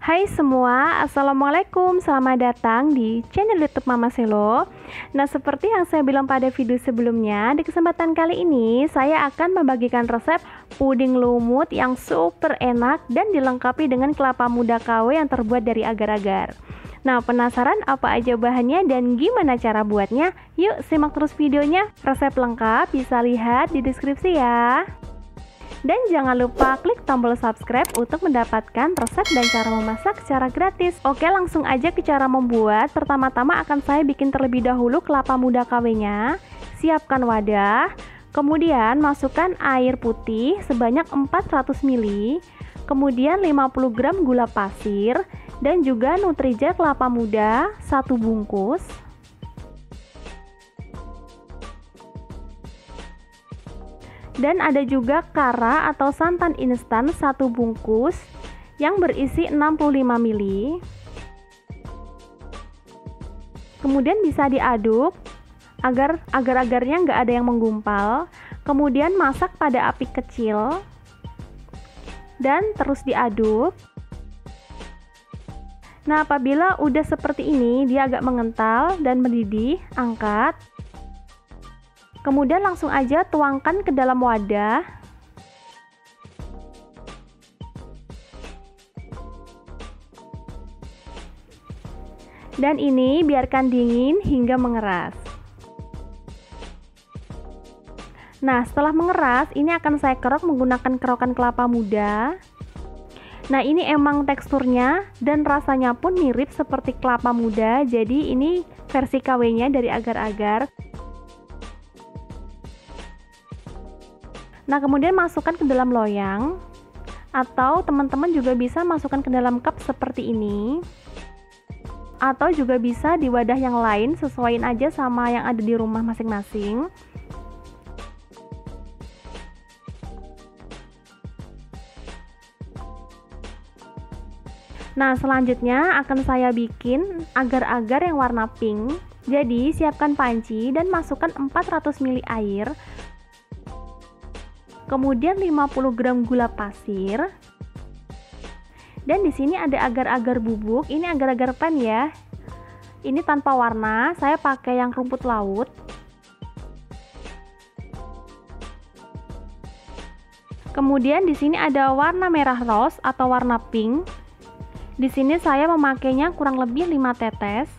Hai semua, Assalamualaikum, selamat datang di channel YouTube Mama Selo. Nah, seperti yang saya bilang pada video sebelumnya, di kesempatan kali ini saya akan membagikan resep puding lumut yang super enak dan dilengkapi dengan kelapa muda KW yang terbuat dari agar-agar. Nah, penasaran apa aja bahannya dan gimana cara buatnya? Yuk simak terus videonya, resep lengkap bisa lihat di deskripsi ya. Dan jangan lupa klik tombol subscribe untuk mendapatkan resep dan cara memasak secara gratis. Oke, langsung aja ke cara membuat. Pertama-tama akan saya bikin terlebih dahulu kelapa muda KW-nya. Siapkan wadah, kemudian masukkan air putih sebanyak 400 ml, kemudian 50 gram gula pasir, dan juga Nutrijel kelapa muda 1 bungkus. Dan ada juga kara atau santan instan 1 bungkus yang berisi 65 ml. Kemudian bisa diaduk agar agar-agarnya nggak ada yang menggumpal. Kemudian masak pada api kecil dan terus diaduk. Nah, apabila udah seperti ini, dia agak mengental dan mendidih, angkat. Kemudian langsung aja tuangkan ke dalam wadah. Dan ini biarkan dingin hingga mengeras. Nah, setelah mengeras, ini akan saya kerok menggunakan kerokan kelapa muda. Nah, ini emang teksturnya dan rasanya pun mirip seperti kelapa muda. Jadi ini versi KW-nya dari agar-agar. Nah, kemudian masukkan ke dalam loyang, atau teman-teman juga bisa masukkan ke dalam cup seperti ini, atau juga bisa di wadah yang lain, sesuaiin aja sama yang ada di rumah masing-masing. Nah, selanjutnya akan saya bikin agar-agar yang warna pink. Jadi siapkan panci dan masukkan 400 ml air, kemudian 50 gram gula pasir, dan di sini ada agar-agar bubuk. Ini agar-agar pen ya. Ini tanpa warna, saya pakai yang rumput laut. Kemudian di sini ada warna merah rose atau warna pink. Di sini saya memakainya kurang lebih 5 tetes.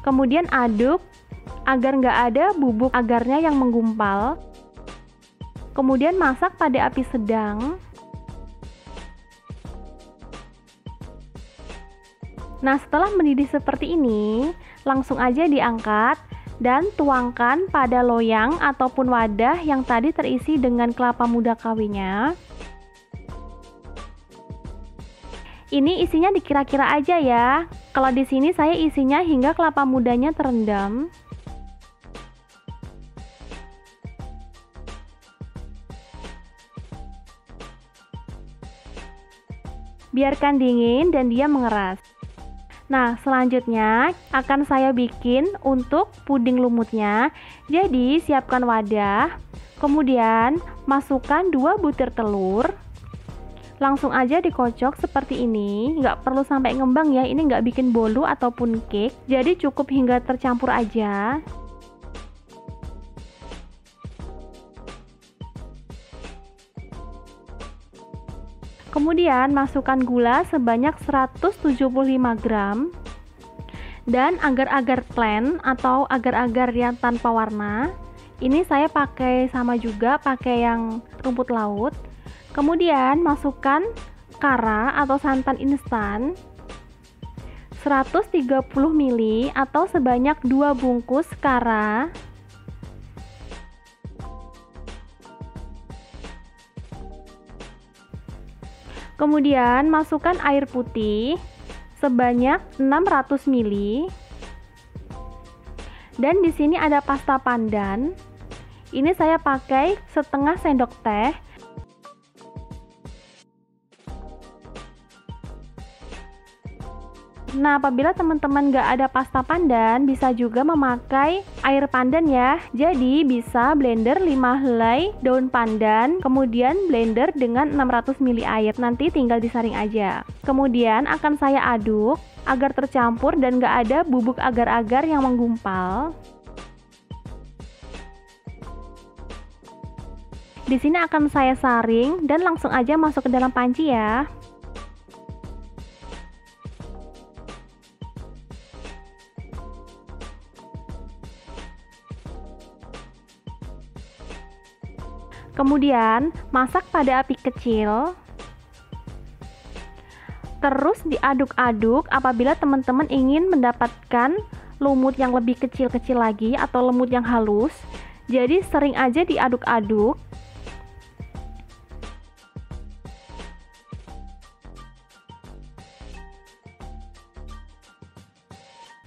Kemudian aduk agar nggak ada bubuk agarnya yang menggumpal. Kemudian masak pada api sedang. Nah, setelah mendidih seperti ini, langsung aja diangkat dan tuangkan pada loyang ataupun wadah yang tadi terisi dengan kelapa muda KW-nya. Ini isinya dikira-kira aja ya. Kalau di sini saya isinya hingga kelapa mudanya terendam. Biarkan dingin dan dia mengeras. Nah, selanjutnya akan saya bikin untuk puding lumutnya. Jadi siapkan wadah, kemudian masukkan 2 butir telur. Langsung aja dikocok seperti ini, nggak perlu sampai ngembang ya. Ini nggak bikin bolu ataupun cake, jadi cukup hingga tercampur aja. Kemudian masukkan gula sebanyak 175 gram dan agar-agar plain atau agar-agar yang tanpa warna. Ini saya pakai sama juga, pakai yang rumput laut. Kemudian masukkan kara atau santan instan 130 ml atau sebanyak 2 bungkus kara. Kemudian masukkan air putih sebanyak 600 ml. Dan di sini ada pasta pandan. Ini saya pakai setengah sendok teh. Nah, apabila teman-teman nggak ada pasta pandan, bisa juga memakai air pandan ya. Jadi bisa blender 5 helai daun pandan, kemudian blender dengan 600 ml air. Nanti tinggal disaring aja. Kemudian akan saya aduk agar tercampur dan nggak ada bubuk agar-agar yang menggumpal. Di sini akan saya saring dan langsung aja masuk ke dalam panci ya. Kemudian masak pada api kecil. Terus diaduk-aduk apabila teman-teman ingin mendapatkan lumut yang lebih kecil-kecil lagi atau lumut yang halus. Jadi sering aja diaduk-aduk.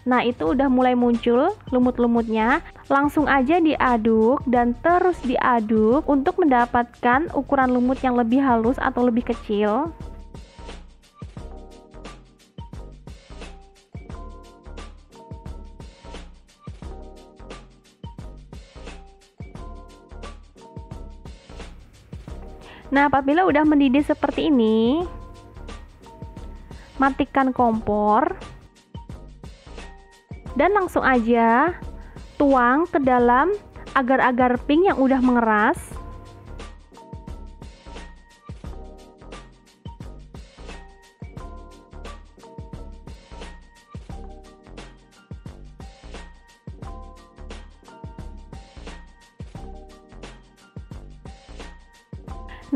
Nah, itu udah mulai muncul lumut-lumutnya. Langsung aja diaduk dan terus diaduk untuk mendapatkan ukuran lumut yang lebih halus atau lebih kecil. Nah, apabila udah mendidih seperti ini, matikan kompor. Dan langsung aja tuang ke dalam agar-agar pink yang udah mengeras.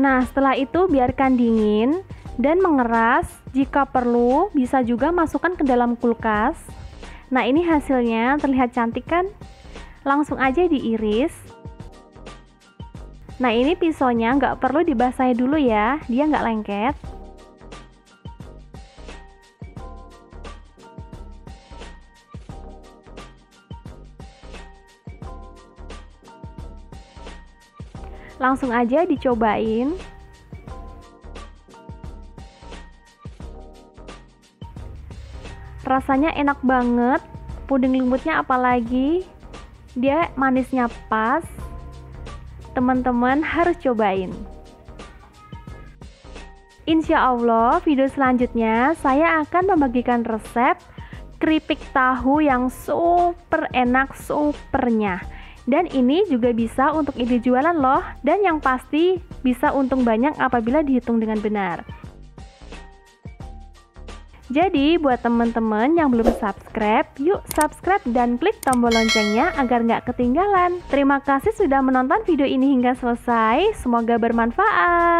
Nah, setelah itu biarkan dingin dan mengeras. Jika perlu, bisa juga masukkan ke dalam kulkas. Nah, ini hasilnya terlihat cantik kan? Langsung aja diiris. Nah, ini pisaunya nggak perlu dibasahi dulu ya, dia nggak lengket. Langsung aja dicobain. Rasanya enak banget, puding lumutnya apalagi dia manisnya pas. Teman-teman harus cobain. Insya Allah video selanjutnya saya akan membagikan resep keripik tahu yang super enak, supernya. Dan ini juga bisa untuk ide jualan loh, dan yang pasti bisa untung banyak apabila dihitung dengan benar. Jadi buat teman-teman yang belum subscribe, yuk subscribe dan klik tombol loncengnya agar nggak ketinggalan. Terima kasih sudah menonton video ini hingga selesai, semoga bermanfaat.